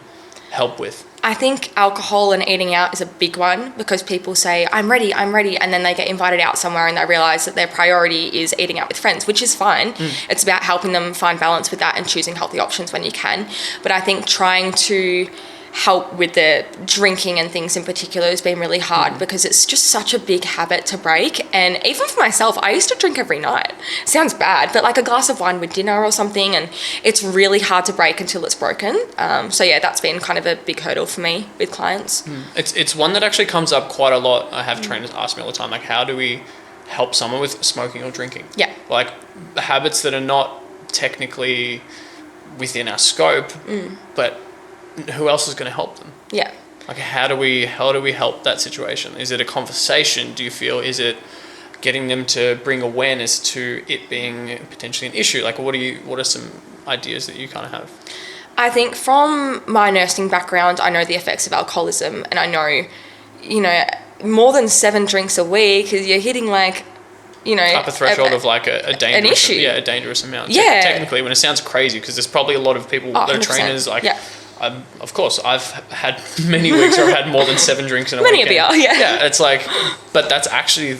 help with? I think alcohol and eating out is a big one, because people say, I'm ready, and then they get invited out somewhere and they realise that their priority is eating out with friends, which is fine. It's about helping them find balance with that and choosing healthy options when you can. But I think trying to help with the drinking and things in particular has been really hard, because it's just such a big habit to break. And even for myself, I used to drink every night. Sounds bad, but like a glass of wine with dinner or something, and it's really hard to break until it's broken. So yeah, that's been kind of a big hurdle for me with clients. It's one that actually comes up quite a lot. I have trainers ask me all the time, like, how do we help someone with smoking or drinking? Yeah. Like habits that are not technically within our scope, but who else is going to help them? Yeah. Like, how do we help that situation? Is it a conversation? Do you feel, is it getting them to bring awareness to it being potentially an issue? Like, what are some ideas that you kind of have? I think from my nursing background, I know the effects of alcoholism, and I know, more than 7 drinks a week, you're hitting like, upper threshold of like a dangerous, an issue. Yeah, a dangerous amount. Yeah. Technically, when it sounds crazy, because there's probably a lot of people that are 100%. trainers, like, of course, I've had many weeks where I've had more than 7 drinks in a weekend. Many a beer, yeah. Yeah, it's like, but that's actually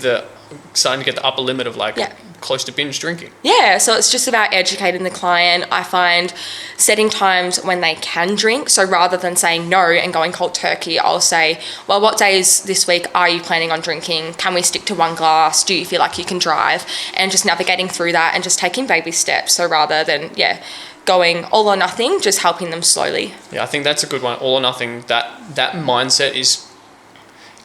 starting to get the upper limit of like close to binge drinking. Yeah, so it's just about educating the client. I find setting times when they can drink. So rather than saying no and going cold turkey, I'll say, well, what days this week are you planning on drinking? Can we stick to 1 glass? Do you feel like you can drive? And just navigating through that and just taking baby steps. So rather than, going all or nothing, just helping them slowly. Yeah, I think that's a good one. All or nothing. That mindset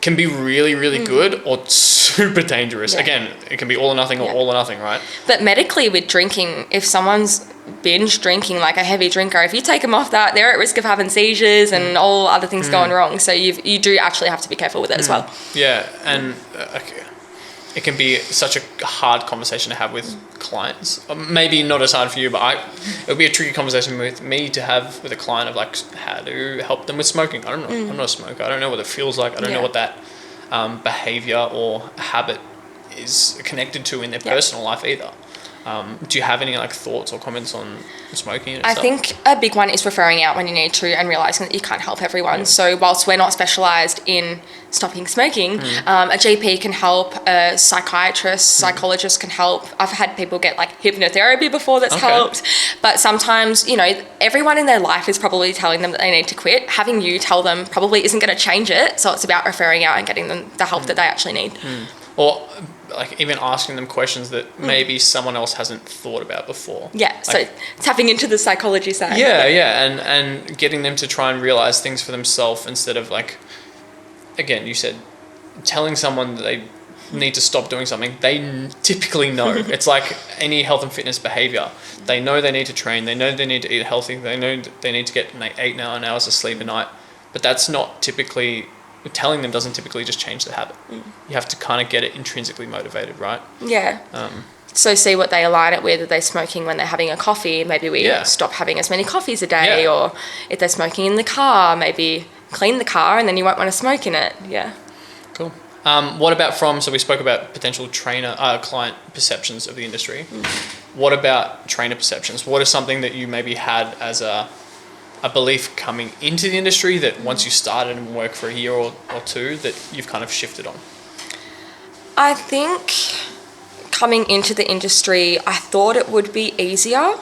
can be really, really good or super dangerous. Yeah. Again, it can be all or nothing or all or nothing, right? But medically with drinking, if someone's binge drinking, like a heavy drinker, if you take them off that, they're at risk of having seizures and all other things going wrong. So you do actually have to be careful with it as well. Yeah, and it can be such a hard conversation to have with clients. Maybe not as hard for you, but it would be a tricky conversation with me to have with a client of like how to help them with smoking. I don't know. I'm not a smoker. I don't know what it feels like. I don't know what that behavior or habit is connected to in their personal life either. Do you have any like thoughts or comments on smoking in itself? I think a big one is referring out when you need to and realising that you can't help everyone. So whilst we're not specialised in stopping smoking, a GP can help, a psychiatrist, psychologist can help. I've had people get like hypnotherapy before that's helped. But sometimes, you know, everyone in their life is probably telling them that they need to quit. Having you tell them probably isn't going to change it. So it's about referring out and getting them the help that they actually need. Or like even asking them questions that maybe someone else hasn't thought about before. Yeah, like, so tapping into the psychology side. And getting them to try and realise things for themselves instead of like, again, you said, telling someone that they need to stop doing something, they typically know. It's like any health and fitness behaviour. They know they need to train, they know they need to eat healthy, they know they need to get 8 hours of sleep a night, but that's not typically... Telling them doesn't typically just change the habit. You have to kind of get it intrinsically motivated, right? Yeah. So see what they align it with. Are they smoking when they're having a coffee? Maybe we stop having as many coffees a day. Yeah. Or if they're smoking in the car, maybe clean the car and then you won't want to smoke in it. Yeah. Cool. What about so we spoke about potential client perceptions of the industry. What about trainer perceptions? What is something that you maybe had as a belief coming into the industry that once you started and worked for a year or two that you've kind of shifted on? I think coming into the industry, I thought it would be easier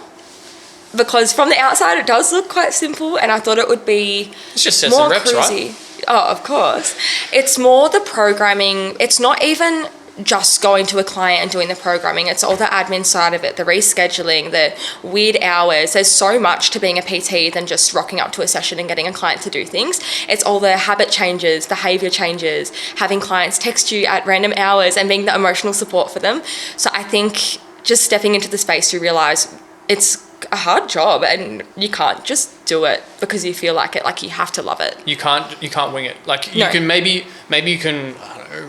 because from the outside it does look quite simple, and I thought it would be it's just sets more and reps, cruisy. Right? Oh, of course. It's more the programming. It's not even just going to a client and doing the programming. It's all the admin side of it, the rescheduling, the weird hours. There's so much to being a PT than just rocking up to a session and getting a client to do things. It's all the habit changes, behavior changes, having clients text you at random hours and being the emotional support for them. So I think just stepping into the space, you realize it's a hard job and you can't just do it because you feel like it. Like you have to love it. You can't wing it. Like you can maybe you can, I don't know,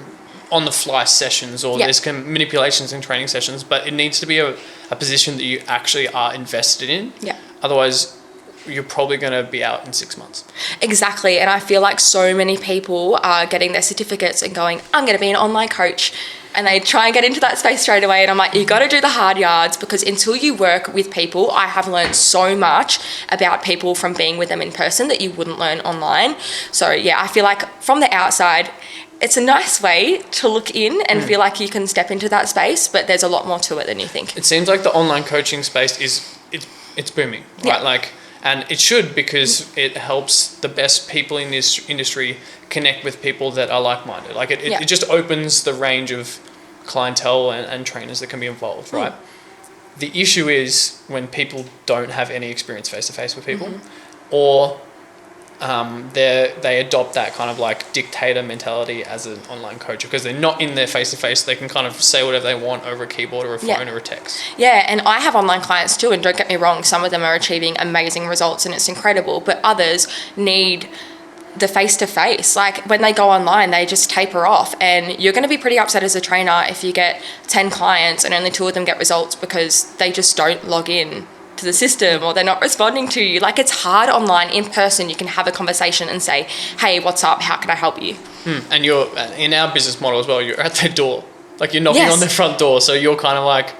on the fly sessions or there's manipulations in training sessions, but it needs to be a position that you actually are invested in. Yeah. Otherwise, you're probably going to be out in 6 months. Exactly. And I feel like so many people are getting their certificates and going, I'm going to be an online coach. And they try and get into that space straight away. And I'm like, you got to do the hard yards because until you work with people, I have learned so much about people from being with them in person that you wouldn't learn online. So yeah, I feel like from the outside, it's a nice way to look in and feel like you can step into that space, but there's a lot more to it than you think. It seems like the online coaching space it's booming, right? Like, and it should, because it helps the best people in this industry connect with people that are like-minded. Like it just opens the range of clientele and trainers that can be involved, right? The issue is when people don't have any experience face-to-face with people, or they adopt that kind of like dictator mentality as an online coach because they're not in there face-to-face. They can kind of say whatever they want over a keyboard or a phone or a text. Yeah, and I have online clients too, and don't get me wrong, some of them are achieving amazing results and it's incredible, but others need the face-to-face. Like when they go online, they just taper off, and you're going to be pretty upset as a trainer if you get 10 clients and only 2 of them get results because they just don't log in to the system or they're not responding to you. Like it's hard online. In person, you can have a conversation and say, hey, what's up? How can I help you? And you're in our business model as well, you're at their door. Like you're knocking on their front door. So you're kind of like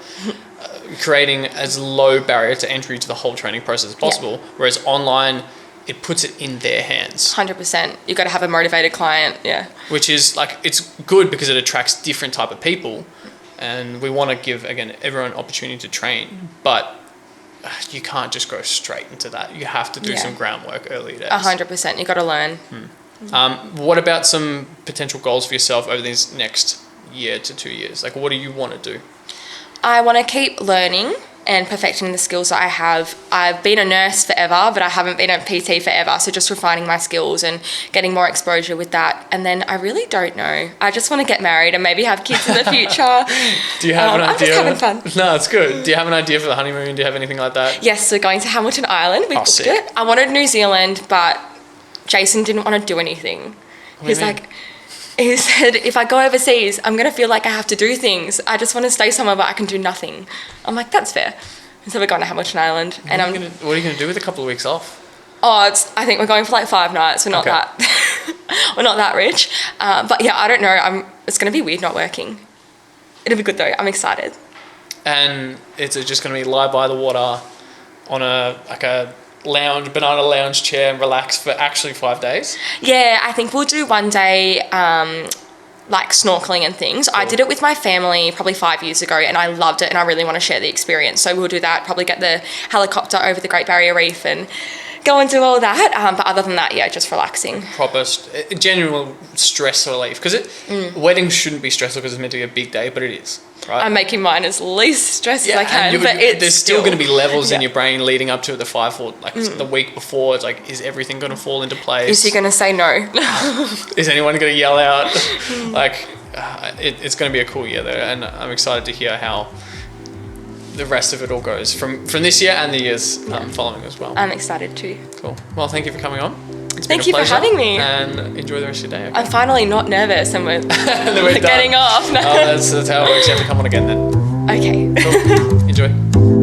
creating as low barrier to entry to the whole training process as possible. Whereas online, it puts it in their hands. 100%. You've got to have a motivated client. Yeah. Which is like, it's good because it attracts different type of people. And we want to give, again, everyone opportunity to train. But you can't just go straight into that. You have to do some groundwork early days. 100%. You've got to learn. What about some potential goals for yourself over these next year to 2 years? Like, what do you want to do? I want to keep learning and perfecting the skills that I have. I've been a nurse forever, but I haven't been a PT forever. So just refining my skills and getting more exposure with that. And then I really don't know. I just want to get married and maybe have kids in the future. Do you have an idea? I'm just having fun. No, it's good. Do you have an idea for the honeymoon? Do you have anything like that? Yes, so going to Hamilton Island. We booked sick. it. I wanted New Zealand, but Jason didn't want to do anything. He's like, he said, if I go overseas, I'm going to feel like I have to do things. I just want to stay somewhere, but I can do nothing. I'm like, that's fair. And so we're going to Hamilton Island. What are you going to do with a couple of weeks off? I think we're going for like 5 nights. We're not we're not that rich. But yeah, I don't know. It's going to be weird not working. It'll be good though. I'm excited. and it's just going to be lie by the water on a banana lounge chair and relax for actually 5 days? Yeah, I think we'll do one day like snorkeling and things. Cool. I did it with my family probably 5 years ago and I loved it and I really want to share the experience. So we'll do that, probably get the helicopter over the Great Barrier Reef and go and do all that. But other than that, yeah, just relaxing. Proper genuine stress relief. Because weddings shouldn't be stressful because it's meant to be a big day, but it is. Right? I'm making mine as least stressed as I can, but there's still going to be levels in your brain leading up to the 5 or like the week before. It's like, is everything going to fall into place? Is he going to say no? Is anyone going to yell out? It's going to be a cool year though, and I'm excited to hear how the rest of it all goes from this year and the years following as well. I'm excited too. Cool. Well, thank you for coming on. Thank you for having me. And enjoy the rest of your day. Okay? I'm finally not nervous and we're getting off. That's how it works. You have to come on again then. Okay. Cool. Enjoy.